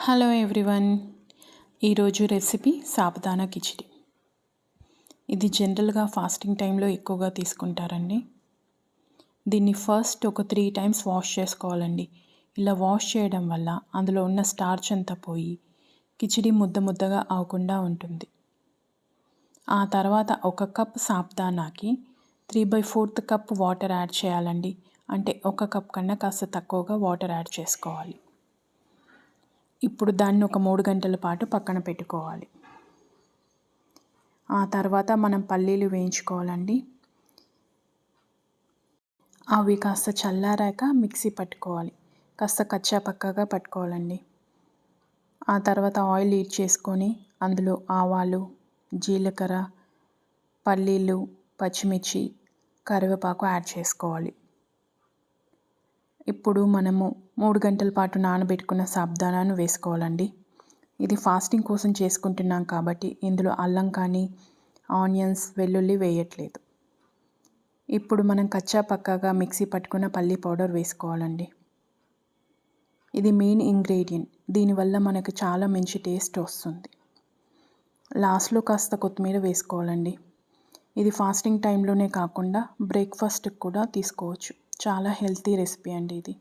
Hello everyone. ఈరోజు recipe sabudana khichdi. ఇది జనరల్గా ఫాస్టింగ్ టైంలో ఎక్కువగా తీసుకుంటారండి. దీన్ని ఫస్ట్ ఒక 3 టైమ్స్ వాష్ చేసుకోవాలండి. ఇలా వాష్ చేయడం వల్ల అందులో ఉన్న స్టార్చ్ అంతా పోయి కిచిడి ముద్ద ముద్దగా అవ్వకుండా ఉంటుంది. ఆ తర్వాత 1 కప్ సాబుదానాకి 3/4 కప్ వాటర్ యాడ్ చేయాలండి. అంటే 1 కప్ కన్నా కాస్త తక్కువగా వాటర్ యాడ్ చేసుకోవాలి. ఇప్పుడు దాన్ని ఒక 3 గంటల పాటు పక్కన పెట్టుకోవాలి. ఆ తర్వాత మనం పల్లీలు వేయించుకోవాలండి. అవి కాస్త చల్లారాక మిక్సీ పట్టుకోవాలి. కాస్త కచ్చా పక్కాగా పట్టుకోవాలండి. ఆ తర్వాత ఆయిల్ హీట్ చేసుకొని అందులో ఆవాలు, జీలకర్ర, పల్లీలు, పచ్చిమిర్చి, కరివేపాకు యాడ్ చేసుకోవాలి. ఇప్పుడు మనము 3 గంటల పాటు నానబెట్టుకున్న సాబుదానాను వేసుకోవాలండి. ఇది ఫాస్టింగ్ కోసం చేసుకుంటున్నాం కాబట్టి ఇందులో అల్లం కానీ ఆనియన్స్, వెల్లుల్లి వేయట్లేదు. ఇప్పుడు మనం కచ్చా పక్కాగా మిక్సీ పట్టుకున్న పల్లీ పౌడర్ వేసుకోవాలండి. ఇది మెయిన్ ఇంగ్రీడియంట్. దీనివల్ల మనకు చాలా మంచి టేస్ట్ వస్తుంది. లాస్ట్లో కాస్త కొత్తిమీర వేసుకోవాలండి. ఇది ఫాస్టింగ్ టైంలోనే కాకుండా బ్రేక్ఫాస్ట్కి కూడా తీసుకోవచ్చు. చాలా హెల్తీ రెసిపీ అండి ఇది.